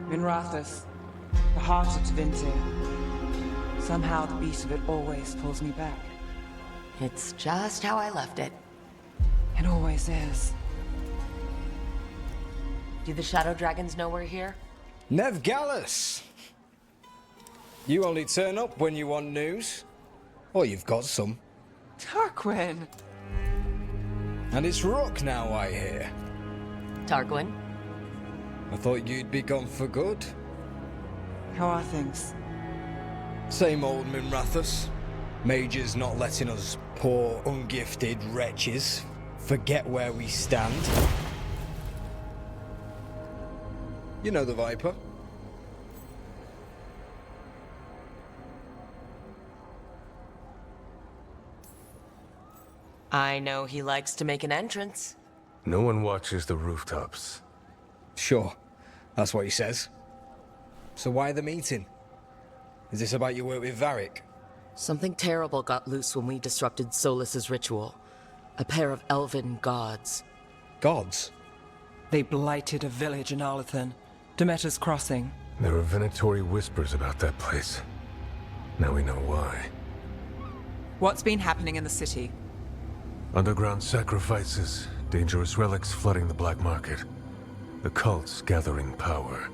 Minrathous, the heart of Divinity. Somehow the beat of it always pulls me back. It's just how I left it. It always is. Do the Shadow Dragons know we're here? Nev Gallus! You only turn up when you want news. Or you've got some. Tarquin! And it's Rook now, I hear. Tarquin? I thought you'd be gone for good. How are things? Same old Minrathous. Major's not letting us poor, ungifted wretches forget where we stand. You know the Viper. I know he likes to make an entrance. No one watches the rooftops. Sure, that's what he says. So why the meeting? Is this about your work with Varric? Something terrible got loose when we disrupted Solus's ritual. A pair of elven gods. Gods? They blighted a village in Arlethan, Demeter's Crossing. There are venatory whispers about that place. Now we know why. What's been happening in the city? Underground sacrifices, dangerous relics flooding the black market. The cults gathering power.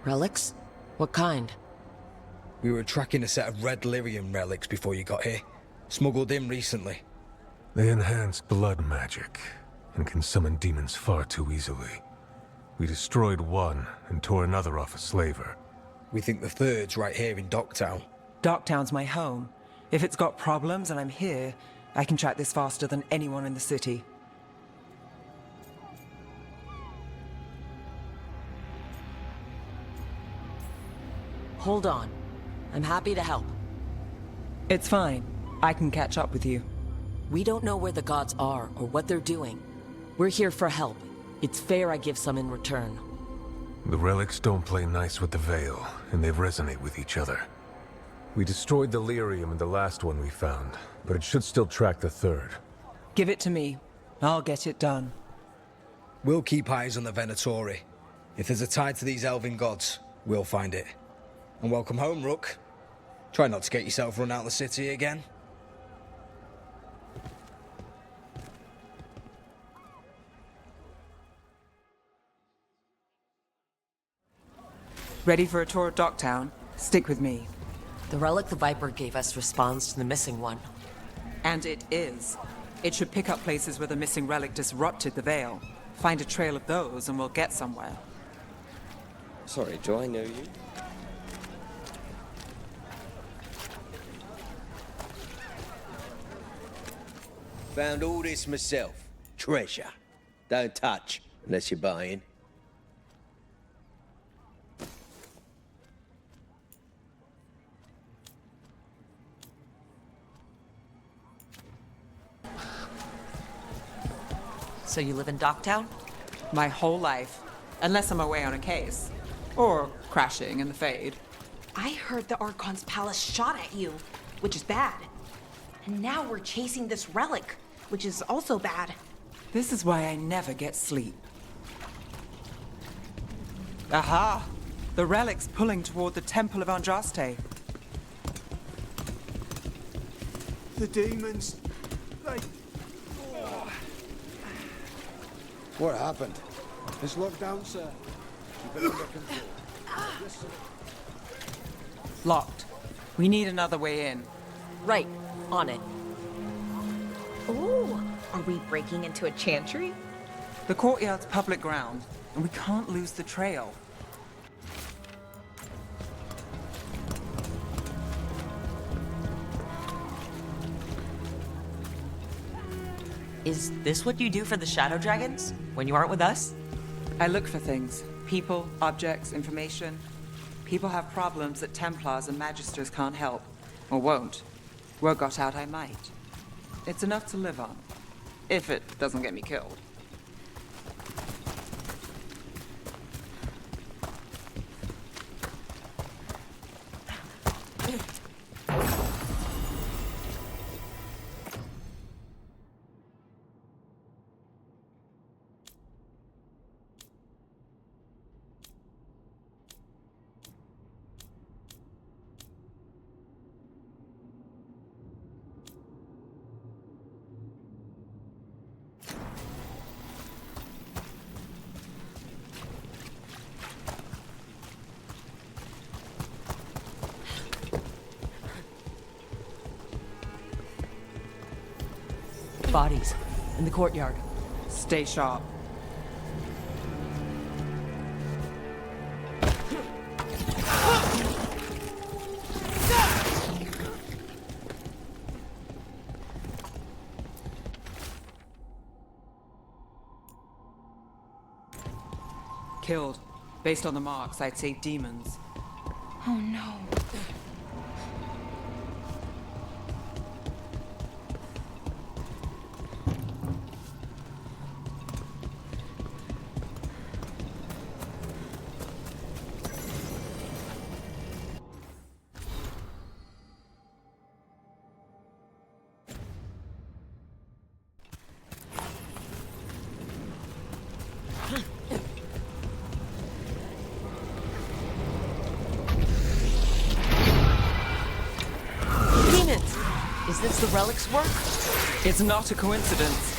Relics? What kind? We were tracking a set of red lyrium relics before you got here. Smuggled in recently. They enhance blood magic and can summon demons far too easily. We destroyed one and tore another off a slaver. We think the third's right here in Docktown. Docktown's my home. If it's got problems and I'm here, I can track this faster than anyone in the city. Hold on. I'm happy to help. It's fine. I can catch up with you. We don't know where the gods are or what they're doing. We're here for help. It's fair I give some in return. The relics don't play nice with the Veil, and they resonate with each other. We destroyed the lyrium in the last one we found, but it should still track the third. Give it to me. I'll get it done. We'll keep eyes on the Venatori. If there's a tie to these elven gods, we'll find it. And welcome home, Rook. Try not to get yourself run out of the city again. Ready for a tour of Docktown? Stick with me. The relic the Viper gave us responds to the missing one. And it is. It should pick up places where the missing relic disrupted the Veil. Find a trail of those and we'll get somewhere. Sorry, do I know you? Found all this myself. Treasure. Don't touch unless you're buying. So you live in Docktown? My whole life. Unless I'm away on a case. Or crashing in the Fade. I heard the Archon's palace shot at you, which is bad. And now we're chasing this relic, which is also bad. This is why I never get sleep. Aha! The relic's pulling toward the Temple of Andraste. The demons, they... What happened? It's locked down, sir. Keep it under control. Yes, sir. Locked. We need another way in. Right. On it. Ooh, are we breaking into a chantry? The courtyard's public ground, and we can't lose the trail. Is this what you do for the Shadow Dragons? When you aren't with us? I look for things. People, objects, information. People have problems that Templars and Magisters can't help. Or won't. Word got out I might. It's enough to live on. If it doesn't get me killed. bodies. In the courtyard. Stay sharp. Killed. Based on the marks, I'd say demons. Oh no. Is this the relic's work? It's not a coincidence.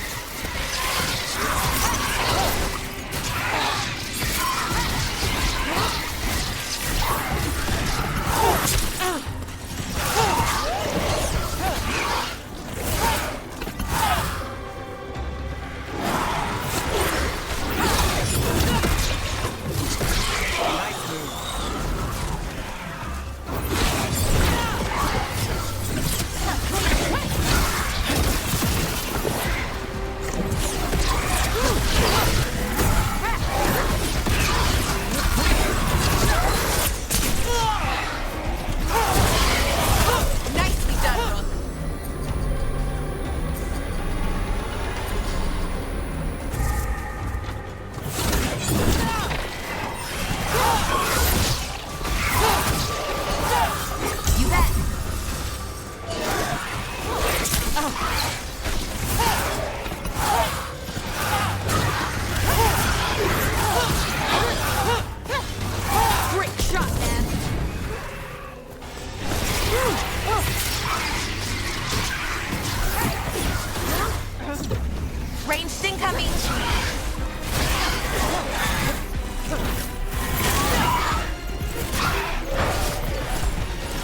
Ranged incoming!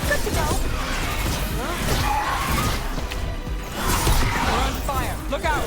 Good to go! We're on fire! Look out!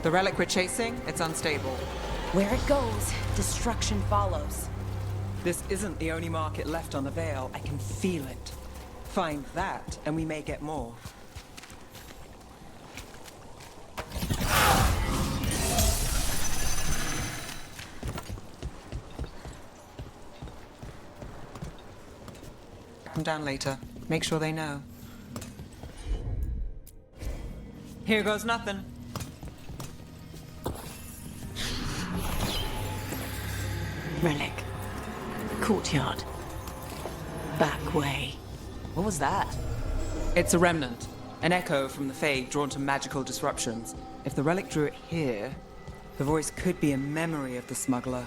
The relic we're chasing, it's unstable. Where it goes, destruction follows. This isn't the only market left on the Veil. I can feel it. Find that, and we may get more. Come down later. Make sure they know. Here goes nothing. Relic. Courtyard. Back way. What was that? It's a remnant. An echo from the Fade drawn to magical disruptions. If the relic drew it here, the voice could be a memory of the smuggler.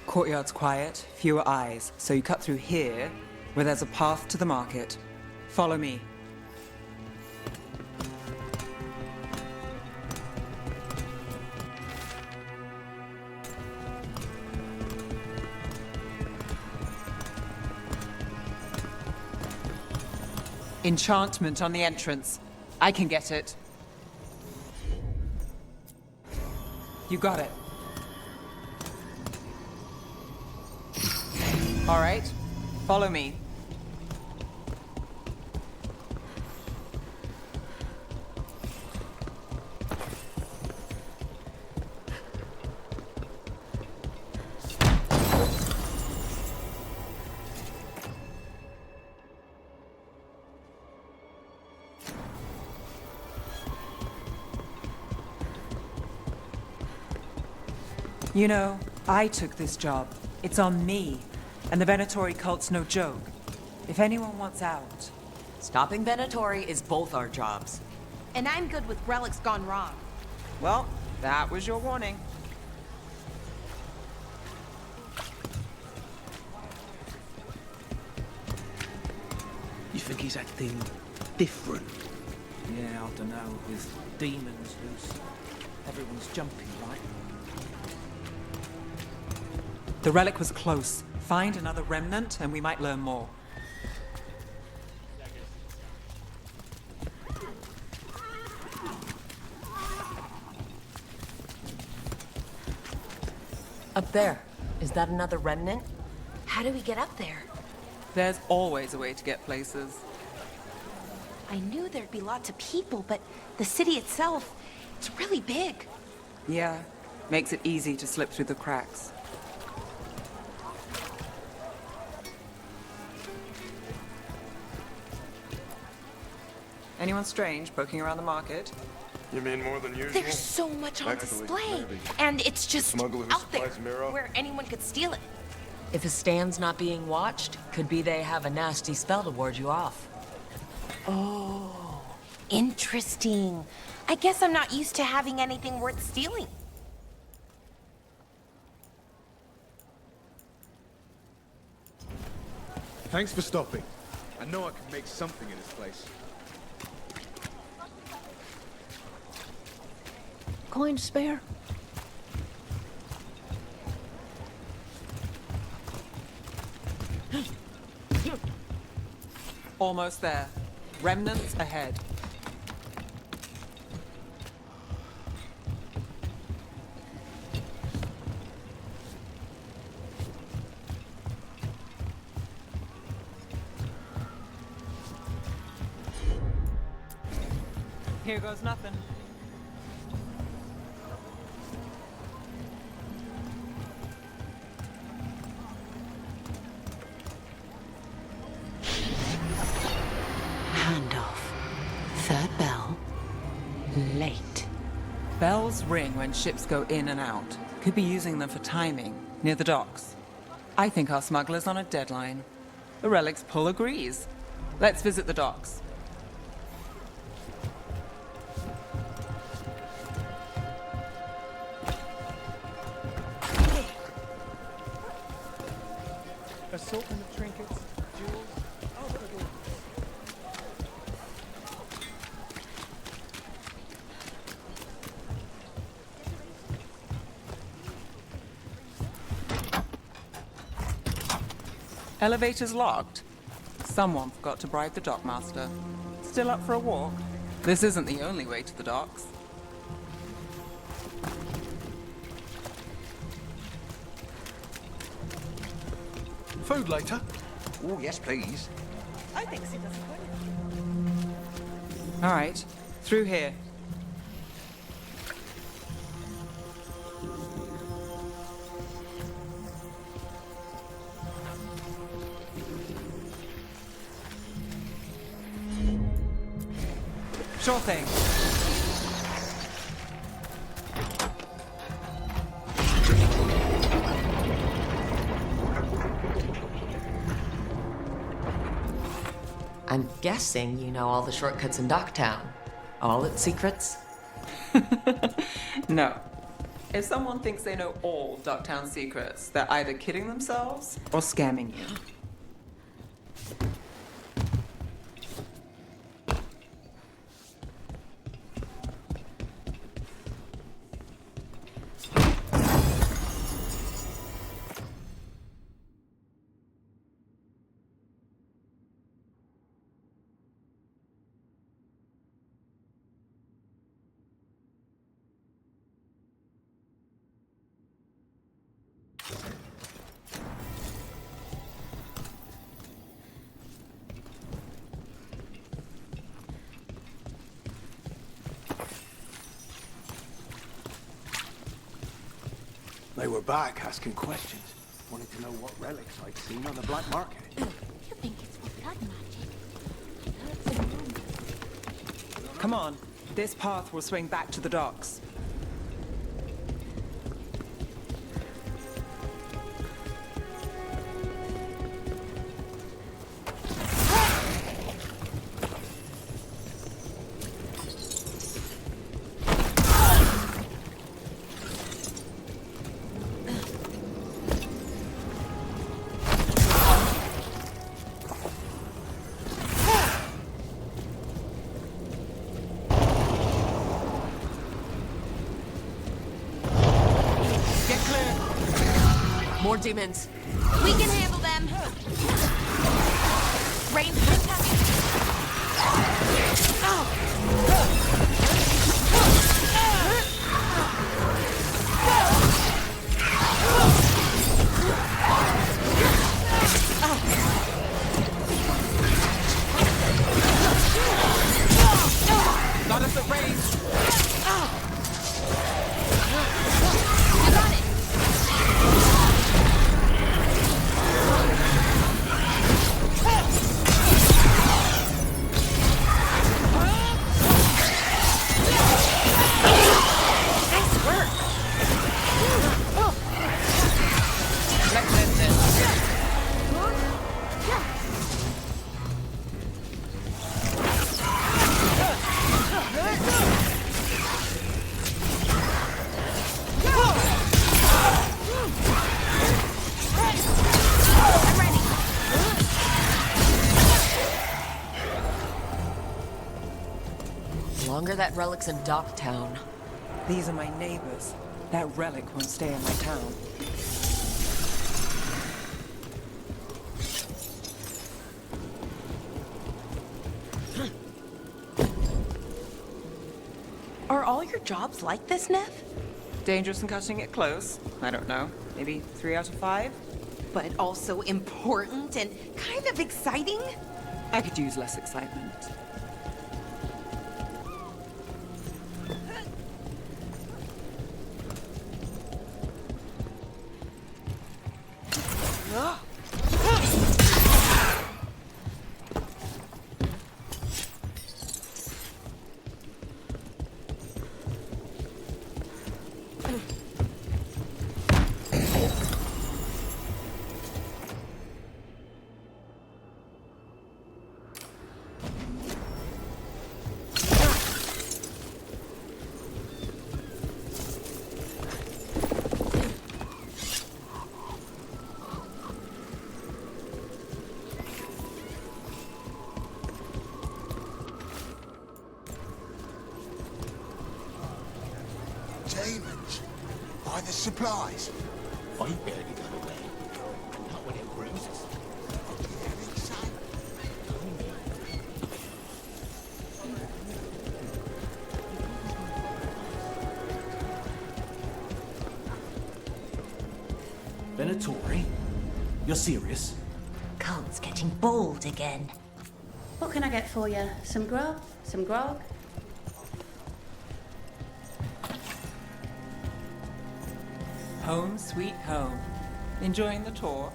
Courtyard's quiet, fewer eyes, so you cut through here, where there's a path to the market. Follow me. Enchantment on the entrance. I can get it. You got it. All right. Follow me. You know, I took this job. It's on me. And the Venatori cult's no joke. If anyone wants out... Stopping Venatori is both our jobs. And I'm good with relics gone wrong. Well, that was your warning. You think he's acting different? Yeah, I don't know. With demons loose, everyone's jumping, right? The relic was close. Find another remnant and we might learn more. Up there. Is that another remnant? How do we get up there? There's always a way to get places. I knew there'd be lots of people, but the city itself, it's really big. Yeah, makes it easy to slip through the cracks. Anyone strange poking around the market? You mean more than usual? There's so much on Actually, display, maybe. and it's just Smuggler who out there, supplies Miro? where anyone could steal it. If a stand's not being watched, could be they have a nasty spell to ward you off. Oh, interesting. I guess I'm not used to having anything worth stealing. Thanks for stopping. I know I can make something in this place. Coin to spare? Almost there. Remnants ahead. Here goes nothing. Handoff. Third bell. Late. Bells ring when ships go in and out. Could be using them for timing, near the docks. I think our smuggler's on a deadline. The relic's pull agrees. Let's visit the docks. Assortment of trinkets, jewels, other adornments. Elevator's locked. Someone forgot to bribe the dockmaster. Still up for a walk? This isn't the only way to the docks. Food later? Oh, yes, please. I think she doesn't All right, through here. Sure thing. I'm guessing you know all the shortcuts in Docktown. All its secrets? No. If someone thinks they know all Ducktown secrets, they're either kidding themselves or scamming you. They were back asking questions. Wanted to know what relics I'd seen on the black market. You think it's for blood magic? Come on, this path will swing back to the docks. More demons. We can handle them. Rain, Not us at range. you got it. Nice work. Let's end this. I'm ready. Longer that relic's in Docktown. These are my neighbors. That relic won't stay in my town. Are all your jobs like this, Neff? Dangerous and cutting it close. I don't know. Maybe 3 out of 5? But also important and kind of exciting? I could use less excitement. Demons. Buy the supplies. I barely got away. Not with them bruises. Venatori? You're serious? Cult's getting bold again. What can I get for you? Some grub? Some grog? Home sweet home. Enjoying the tour?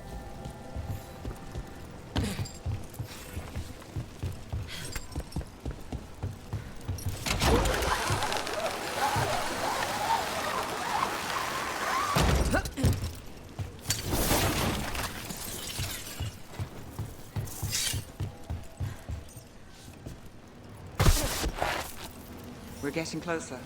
We're getting closer.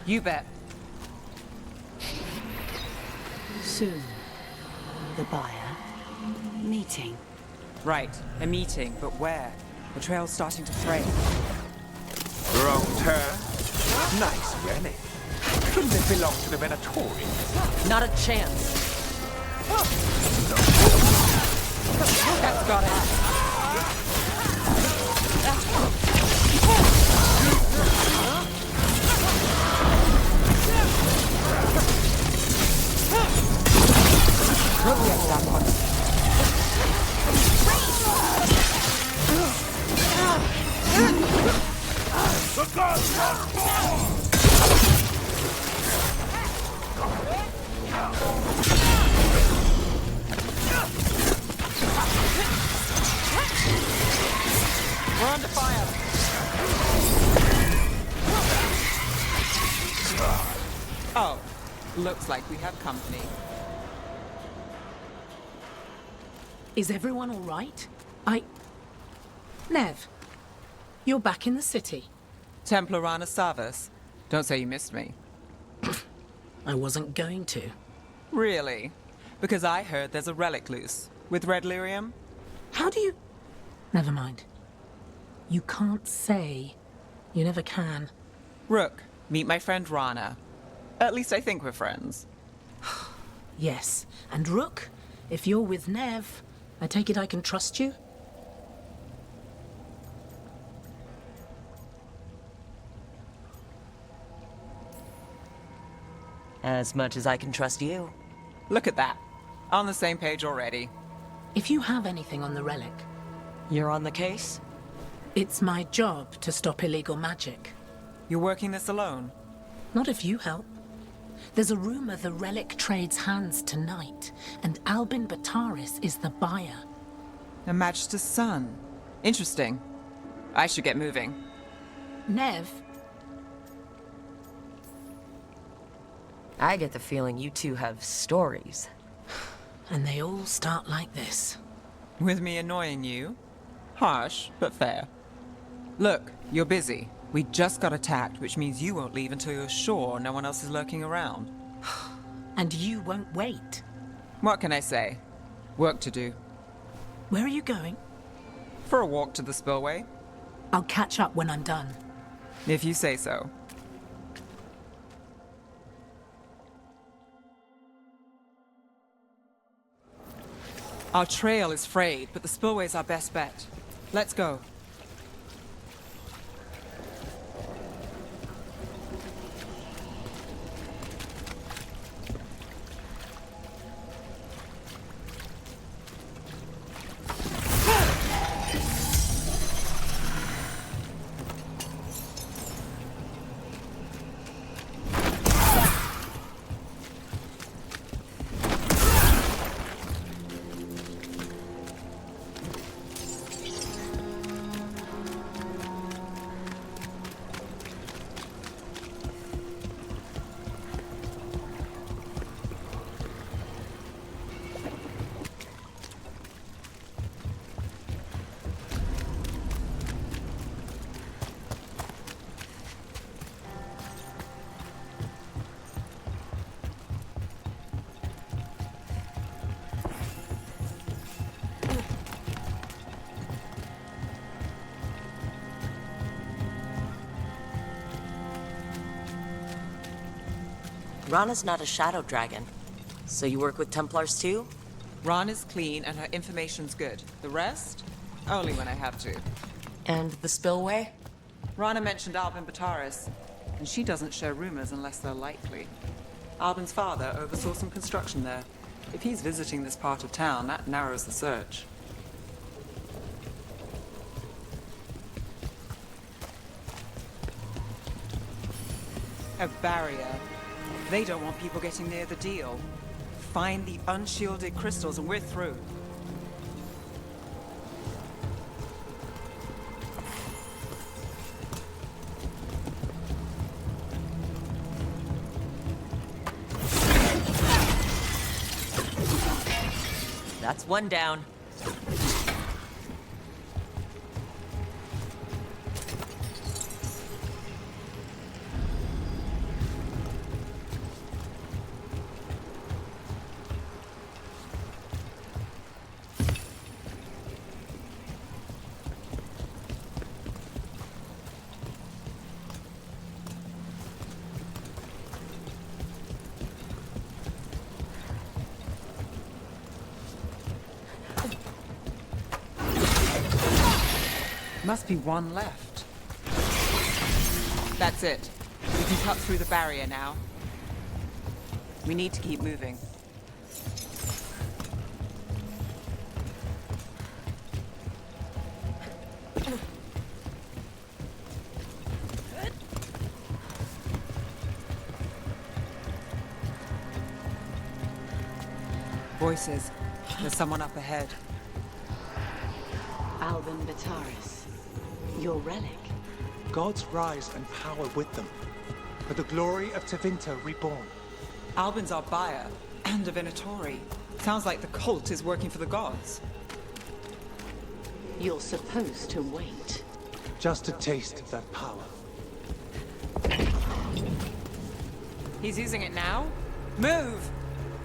You bet. Soon. The buyer. Meeting. Right, a meeting, but where? The trail's starting to fray. Wrong turn. Nice relic. Shouldn't it belong to the Venatori? Not a chance. That's got it. Really at that one. We're under fire. Oh, looks like we have company. Is everyone all right? Nev, you're back in the city. Templar Rana Savas. Don't say you missed me. I wasn't going to. Really? Because I heard there's a relic loose. With red lyrium? How do you... Never mind. You can't say. You never can. Rook, meet my friend Rana. At least I think we're friends. Yes. And Rook, if you're with Nev, I take it I can trust you? As much as I can trust you. Look at that. On the same page already. If you have anything on the relic... You're on the case? It's my job to stop illegal magic. You're working this alone? Not if you help. There's a rumor the relic trades hands tonight, and Albin Bataris is the buyer. A Magister's son. Interesting. I should get moving. Nev? I get the feeling you two have stories. And they all start like this. With me annoying you? Harsh, but fair. Look, you're busy. We just got attacked, which means you won't leave until you're sure no one else is lurking around. And you won't wait. What can I say? Work to do. Where are you going? For a walk to the spillway. I'll catch up when I'm done. If you say so. Our trail is frayed, but the spillway's our best bet. Let's go. Rana's not a shadow dragon. So you work with Templars too? Rana's clean and her information's good. The rest? Only when I have to. And the spillway? Rana mentioned Albin Bataris, and she doesn't share rumors unless they're likely. Albin's father oversaw some construction there. If he's visiting this part of town, that narrows the search. A barrier. They don't want people getting near the deal. Find the unshielded crystals and we're through. That's one down. Must be one left. That's it. We can cut through the barrier now. We need to keep moving. Voices. There's someone up ahead. Albin Bataris. Your relic. Gods rise and power with them. for the glory of Tevinter reborn. Albin's our buyer, and a Venatori. Sounds like the cult is working for the gods. You're supposed to wait. Just a taste of that power. He's using it now? Move!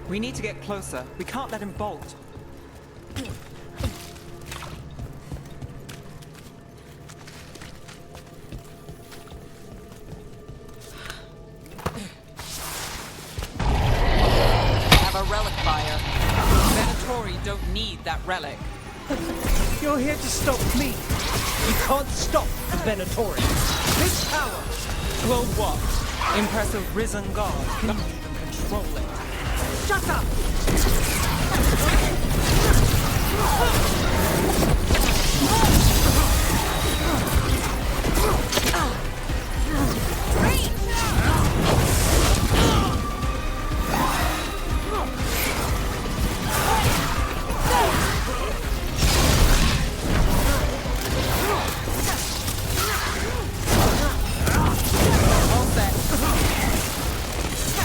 We need to get closer. We can't let him bolt. Have a relic fire. Venatori don't need that relic. You're here to stop me. You can't stop the Venatori. This power Will what? Impress a risen god? Can you even control it? Shut up!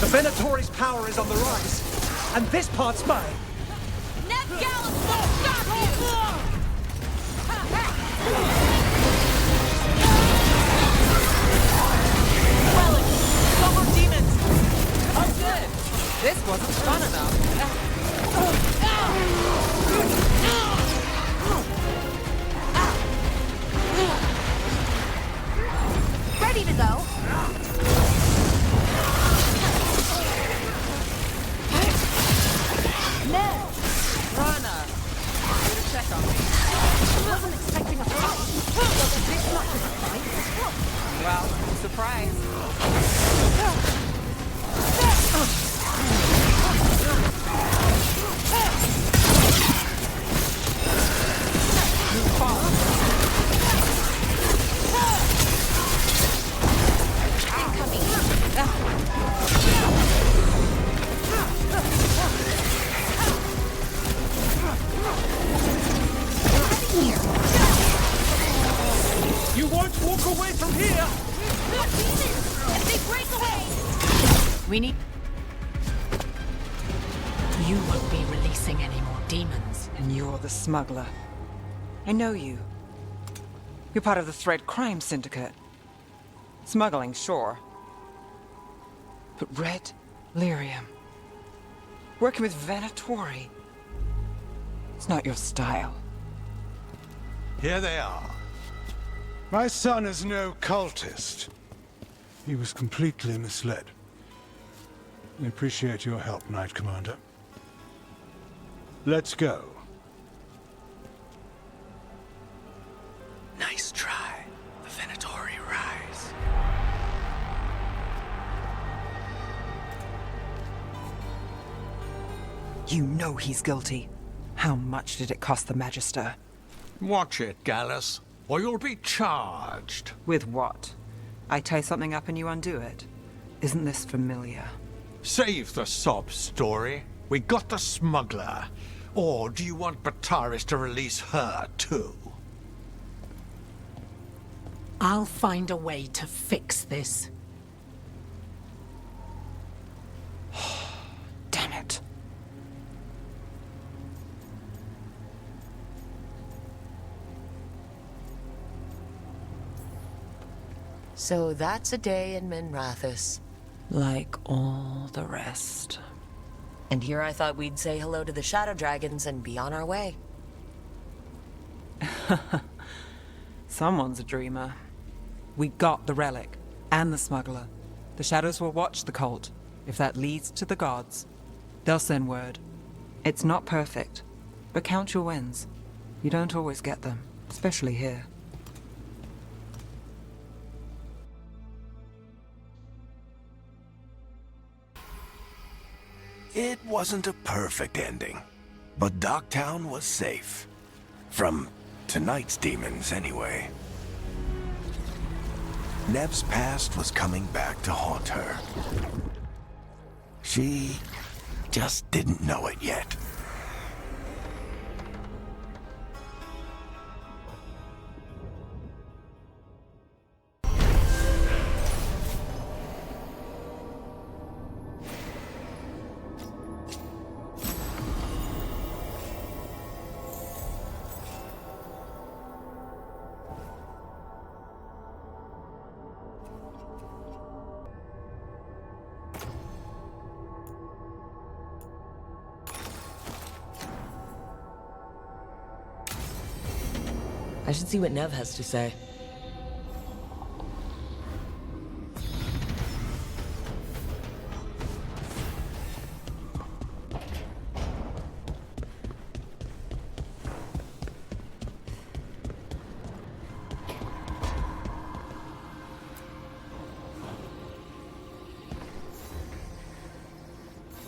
The Venatori's power is on the rise, and this part's mine. Ned Gallus won't stop you! Relic! No more demons! Oh, good! This wasn't fun enough. Ready to go. Ned! Rana! Here to check on me. I wasn't expecting a fight. Was this not just a fight? Well, surprise. You won't walk away from here! Not demons! If they break away! We need... You won't be releasing any more demons. And you're the smuggler. I know you. You're part of the Thread Crime Syndicate. Smuggling, sure. But Red Lyrium. Working with Venatori. It's not your style. Here they are. My son is no cultist. He was completely misled. I appreciate your help, Knight Commander. Let's go. Nice try. The Venatori rise. You know he's guilty. How much did it cost the Magister? Watch it, Gallus, or you'll be charged. With what? I tie something up and you undo it. Isn't this familiar? Save the sob story. We got the smuggler. Or do you want Bataris to release her, too? I'll find a way to fix this. Damn it. So that's a day in Minrathous. Like all the rest. And here I thought we'd say hello to the Shadow Dragons and be on our way. Someone's a dreamer. We got the relic, and the smuggler. The Shadows will watch the cult. If that leads to the gods, they'll send word. It's not perfect, but count your wins. You don't always get them, especially here. It wasn't a perfect ending, but Docktown was safe. From tonight's demons, anyway. Nev's past was coming back to haunt her. She just didn't know it yet. should see what Nev has to say.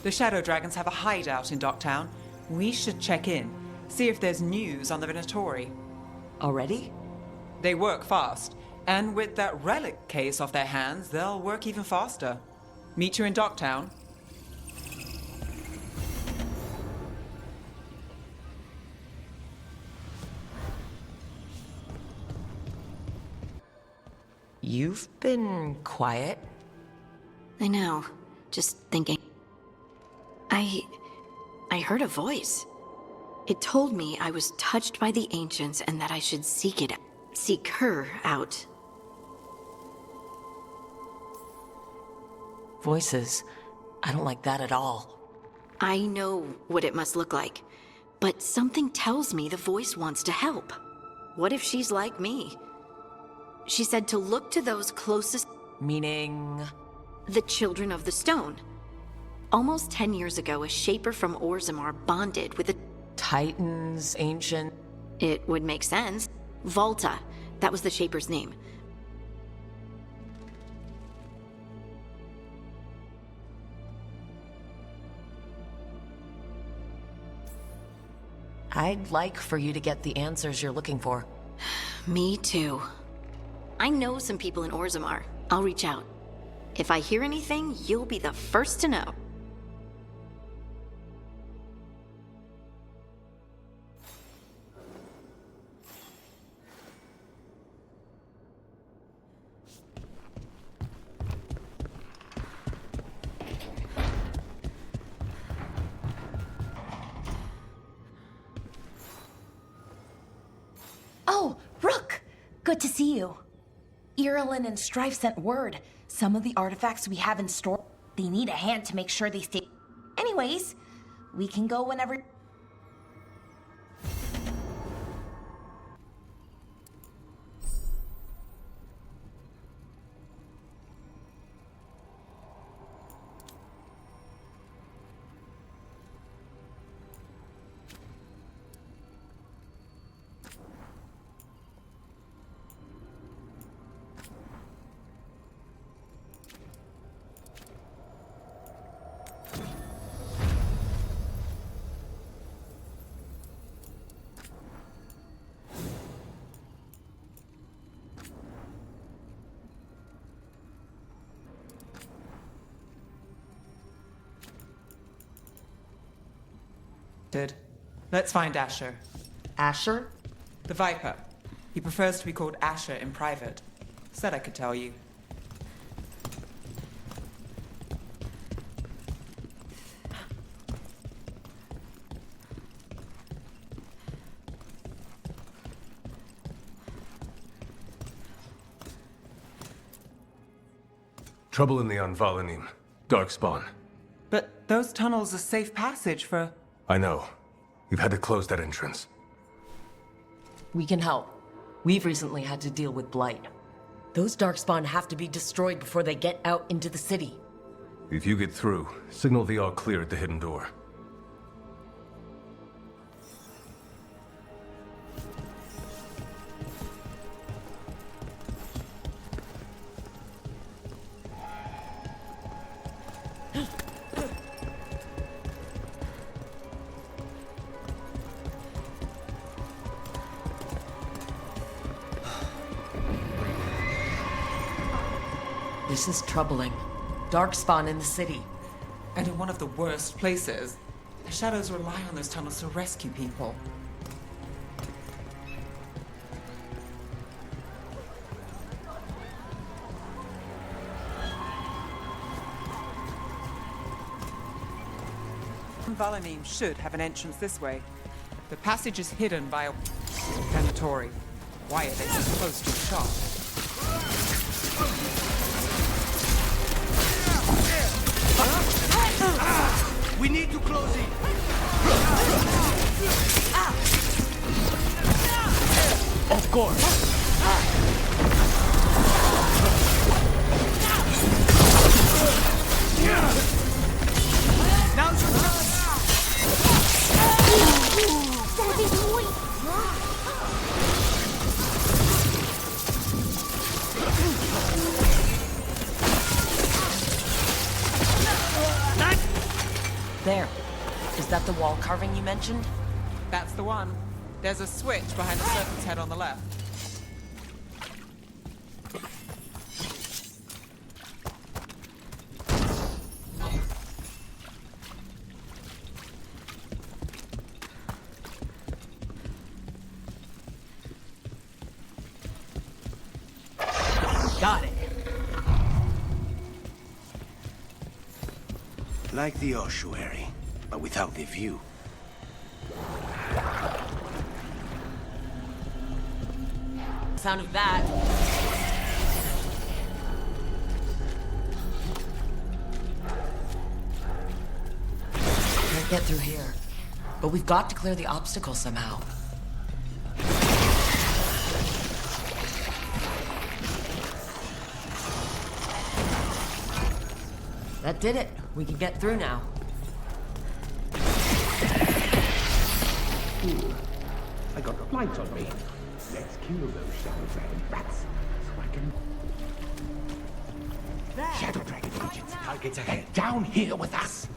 The Shadow Dragons have a hideout in Docktown. We should check in, see if there's news on the Venatori. Already? They work fast, and with that relic case off their hands, they'll work even faster. Meet you in Docktown. You've been quiet. I know. Just thinking. I heard a voice. It told me I was touched by the ancients and that I should seek her out. Voices. I don't like that at all. I know what it must look like, but something tells me the voice wants to help. What if she's like me? She said to look to those closest... Meaning? The Children of the Stone. Almost 10 years ago, a shaper from Orzammar bonded with a... Titans, ancient... It would make sense. Volta, that was the shaper's name. I'd like for you to get the answers you're looking for. Me too. I know some people in Orzammar. I'll reach out. If I hear anything, you'll be the first to know. Oh, Rook! Good to see you. Irilyn and Strife sent word. Some of the artifacts we have in store, they need a hand to make sure they stay. Anyways, we can go whenever... Let's find Asher. Asher? The Viper. He prefers to be called Asher in private. Said I could tell you. Trouble in the Anvalanim. Darkspawn. But those tunnels are safe passage for... I know. You've had to close that entrance. We can help. We've recently had to deal with Blight. Those Darkspawn have to be destroyed before they get out into the city. If you get through, signal the all clear at the hidden door. This is troubling. Darkspawn in the city. And in one of the worst places. The Shadows rely on those tunnels to rescue people. Valanim should have an entrance this way. The passage is hidden by a Venatori. Why are they so close to the shop? We need to close it. Of score. Now's your time. There. Is that the wall carving you mentioned? That's the one. There's a switch behind the serpent's head on the left. Got it. Like the ossuary, but without the view. Sound of that. Can't get through here. But we've got to clear the obstacle somehow. That did it. We can get through now. I got lights on me. Let's kill those Shadow Dragon rats so I can... Shadow Dragon agents, targets ahead. Down here with us.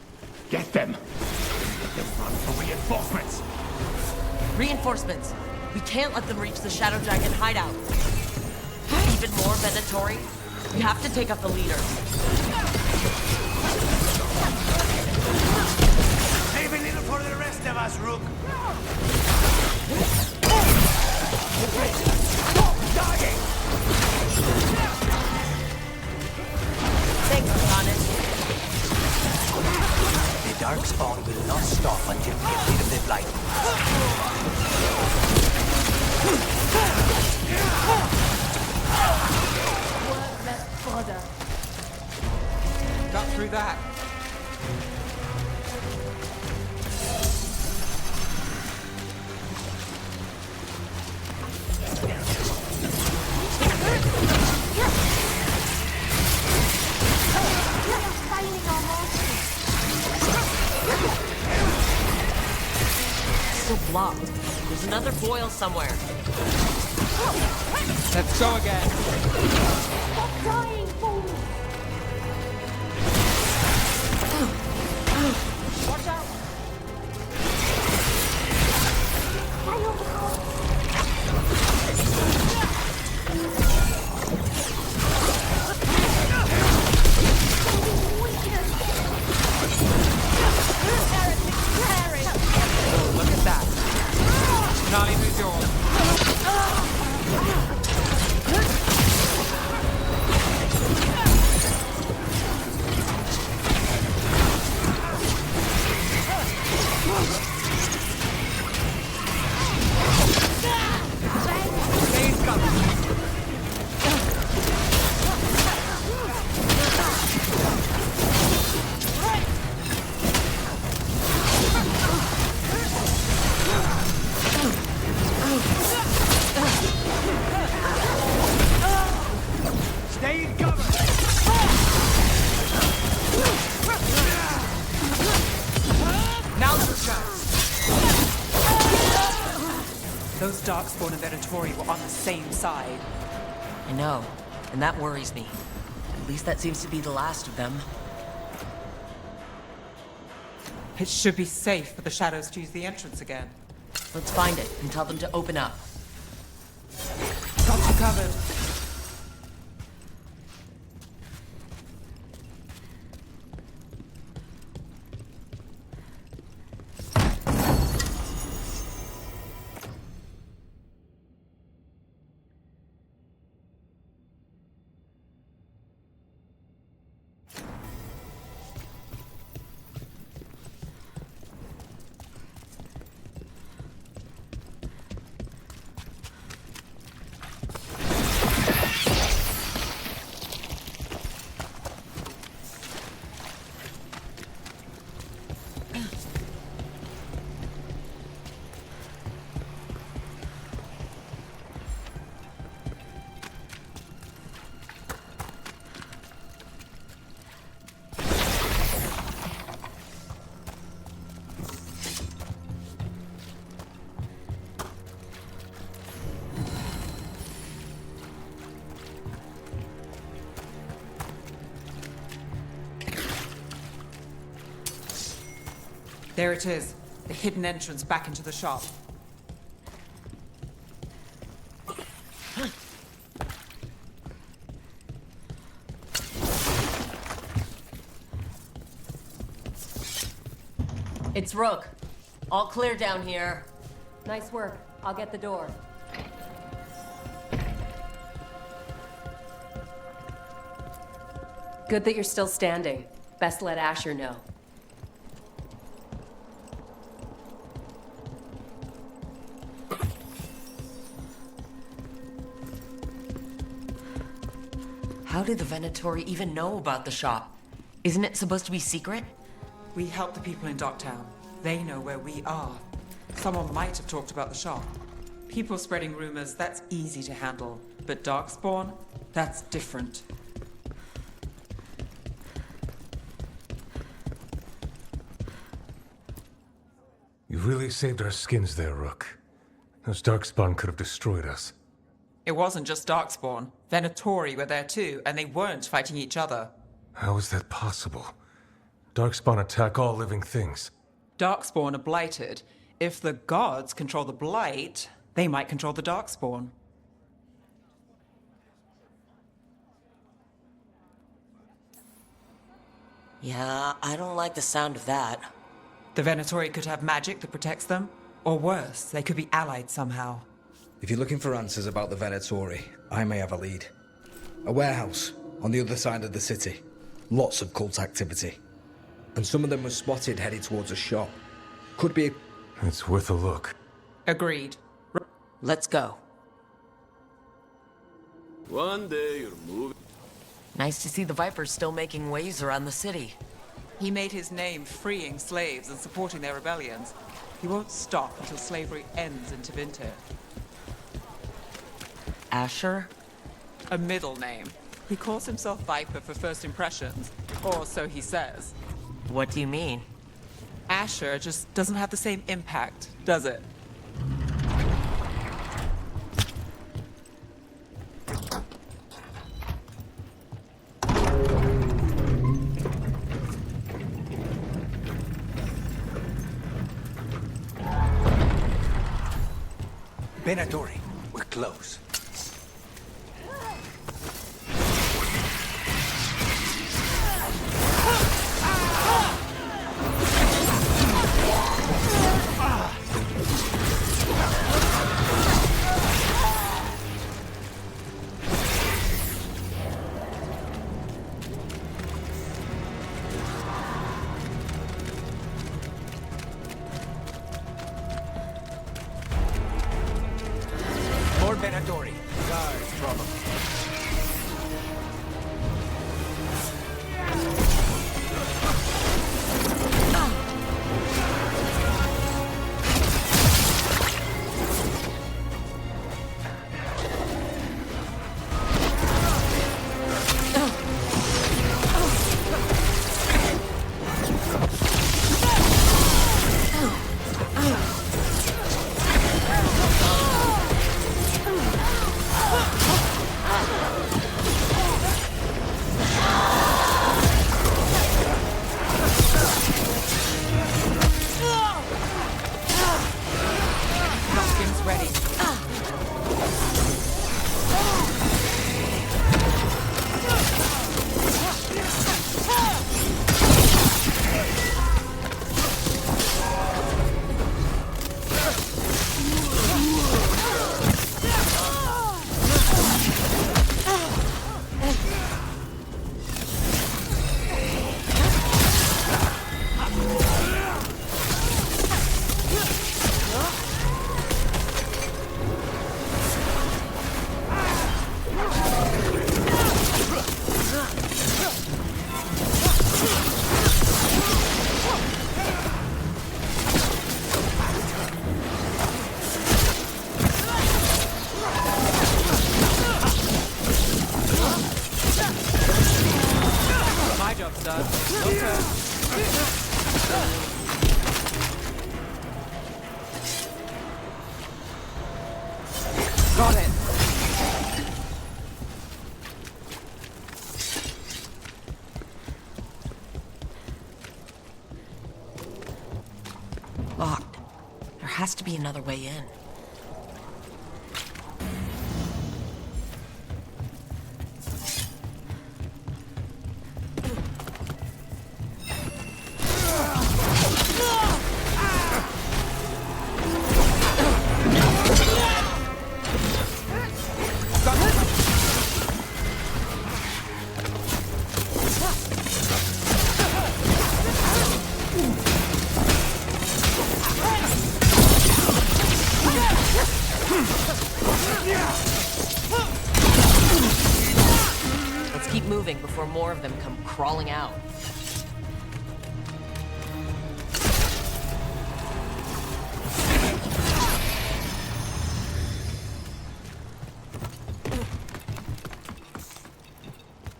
Get them. Let them run for reinforcements. Reinforcements. We can't let them reach the Shadow Dragon hideout. Even more Venatori. We have to take out the leader. Save a little for the rest of us, Rook. Dying. Thanks, Honest. The Darkspawn will not stop until we get rid of the blight. Got through that. Still blocked. There's another boil somewhere. Let's go again. Stop dying, fool! Watch out! Stay on the course. Look at that. Not even yours. Stay in cover. Now's your chance. Those Darkspawn and Venatori were on the same side. I know, and that worries me. At least that seems to be the last of them. It should be safe for the shadows to use the entrance again. Let's find it and tell them to open up. Got you covered. There it is, the hidden entrance back into the shop. It's Rook. All clear down here. Nice work. I'll get the door. Good that you're still standing. Best let Asher know. How did the Venatori even know about the shop? Isn't it supposed to be secret? We help the people in Docktown. They know where we are. Someone might have talked about the shop. People spreading rumors, that's easy to handle. But Darkspawn, that's different. You really saved our skins there, Rook. Those Darkspawn could have destroyed us. It wasn't just Darkspawn. Venatori were there too, and they weren't fighting each other. How is that possible? Darkspawn attack all living things. Darkspawn are blighted. If the gods control the blight, they might control the Darkspawn. Yeah, I don't like the sound of that. The Venatori could have magic that protects them, or worse, they could be allied somehow. If you're looking for answers about the Venatori, I may have a lead. A warehouse on the other side of the city. Lots of cult activity. And some of them were spotted headed towards a shop. Could be... It's worth a look. Agreed. Let's go. One day you're moving. Nice to see the Vipers still making waves around the city. He made his name freeing slaves and supporting their rebellions. He won't stop until slavery ends in Tevinter. Asher? A middle name. He calls himself Viper for first impressions, or so he says. What do you mean? Asher just doesn't have the same impact, does it? Venatori, we're close. More Venatori. Guards, trouble. Got it. Locked. There has to be another way in. Let's keep moving before more of them come crawling out.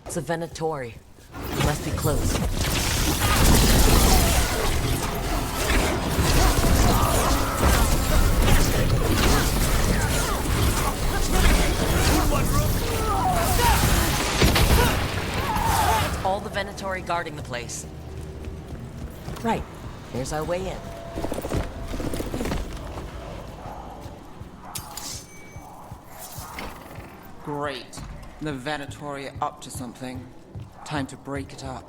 It's a Venatori. We must be close. All the Venatori guarding the place. Right. Here's our way in. Great. The Venatori are up to something. Time to break it up.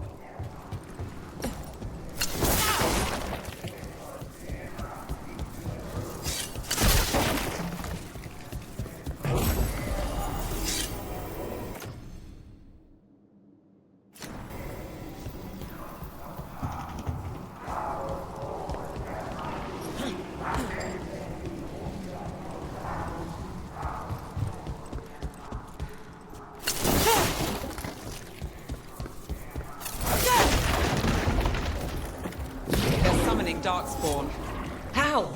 Darkspawn. How?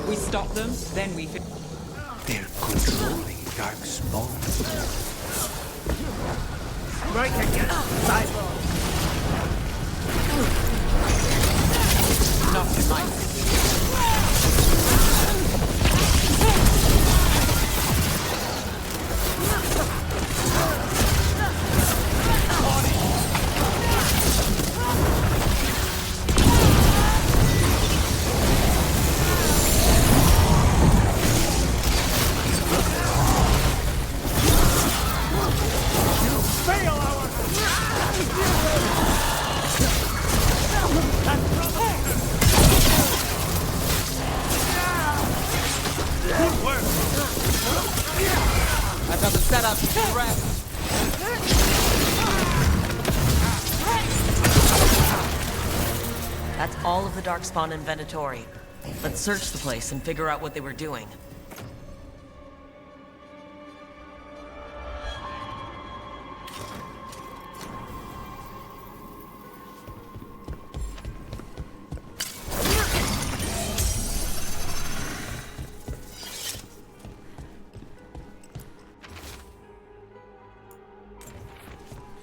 We stop them, then we... They're controlling Darkspawn. Right again, Cyborg. Not in my... I've got the setup to rest. That's all of the Darkspawn and Venatori. Let's search the place and figure out what they were doing.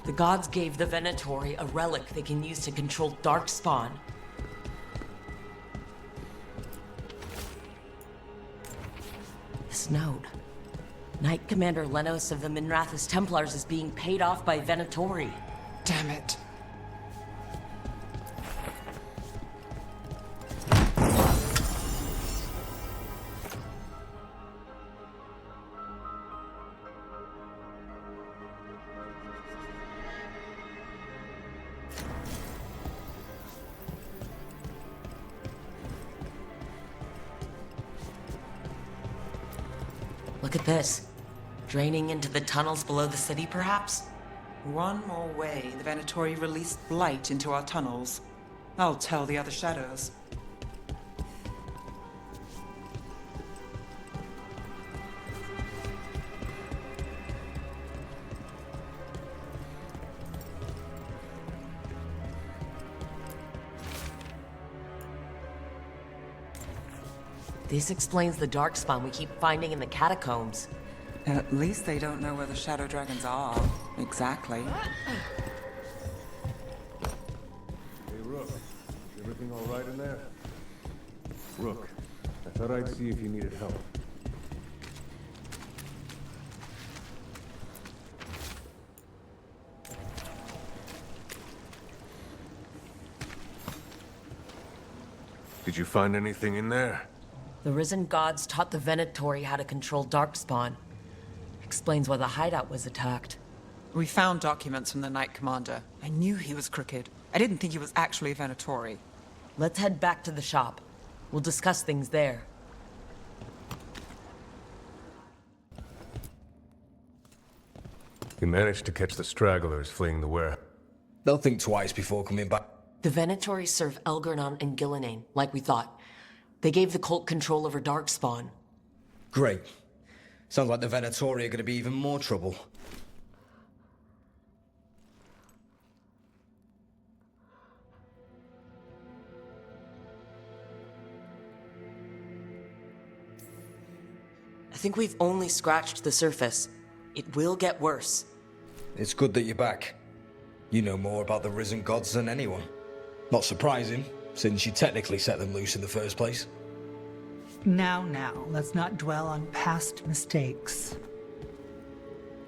The gods gave the Venatori a relic they can use to control Darkspawn. This note. Knight Commander Lenos of the Minrathous Templars is being paid off by Venatori. Damn it. Look at this. Draining into the tunnels below the city, perhaps? One more way, the Venatori released blight into our tunnels. I'll tell the other shadows. This explains the Darkspawn we keep finding in the catacombs. At least they don't know where the Shadow Dragons are. Exactly. Hey, Rook. Is everything all right in there? Rook, I thought I'd see if you needed help. Did you find anything in there? The risen gods taught the Venatori how to control Darkspawn. Explains why the hideout was attacked. We found documents from the Knight Commander. I knew he was crooked. I didn't think he was actually a Venatori. Let's head back to the shop. We'll discuss things there. We managed to catch the stragglers fleeing the warehouse. They'll think twice before coming back. The Venatori serve Elgernon and Gillinane, like we thought. They gave the cult control over Darkspawn. Great. Sounds like the Venatori are going to be even more trouble. I think we've only scratched the surface. It will get worse. It's good that you're back. You know more about the risen gods than anyone. Not surprising, since you technically set them loose in the first place. Now, let's not dwell on past mistakes.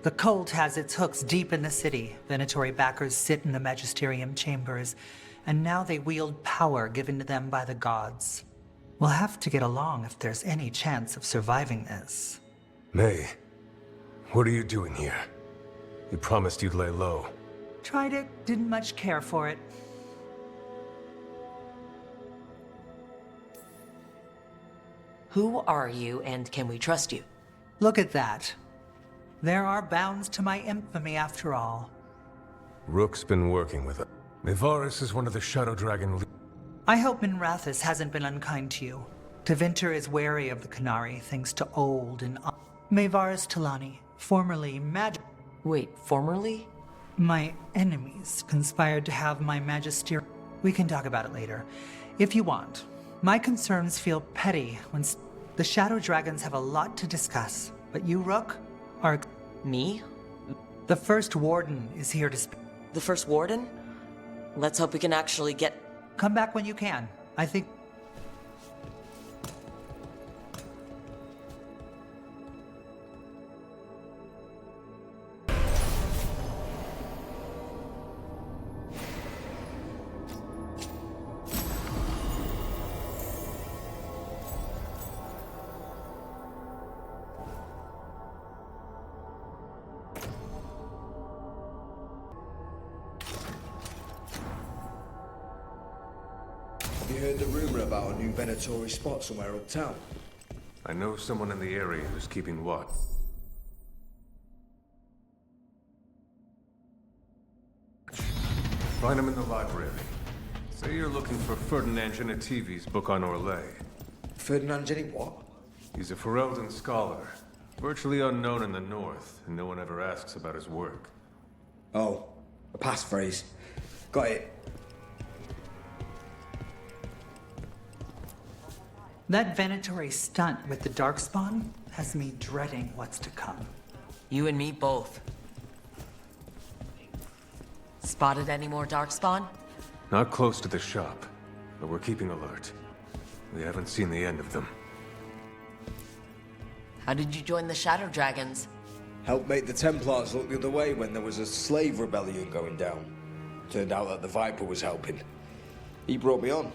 The cult has its hooks deep in the city. Venatori backers sit in the magisterium chambers, and now they wield power given to them by the gods. We'll have to get along if there's any chance of surviving this. May, what are you doing here? You promised you'd lay low. Tried it, didn't much care for it. Who are you, and can we trust you? Look at that. There are bounds to my infamy after all. Rook's been working with it. Mivaris is one of the Shadow Dragon. I hope Minrathis hasn't been unkind to you. Tevinter is wary of the Canary thanks to old and... Mivaris Talani, formerly Wait, formerly? My enemies conspired to have my magister... We can talk about it later, if you want. My concerns feel petty when... The Shadow Dragons have a lot to discuss, but you, Rook, are... Me? The First Warden is here to speak. The First Warden? Let's hope we can actually get... Come back when you can. I think... You heard the rumor about a new Venatori spot somewhere uptown? I know someone in the area who's keeping watch. Find him in the library. Say you're looking for Ferdinand Genetivi's book on Orlais. Ferdinand Geni what? He's a Ferelden scholar, virtually unknown in the north, and no one ever asks about his work. Oh, a passphrase. Got it. That Venatori stunt with the Darkspawn has me dreading what's to come. You and me both. Spotted any more Darkspawn? Not close to the shop, but we're keeping alert. We haven't seen the end of them. How did you join the Shadow Dragons? Helped make the Templars look the other way when there was a slave rebellion going down. Turned out that the Viper was helping. He brought me on.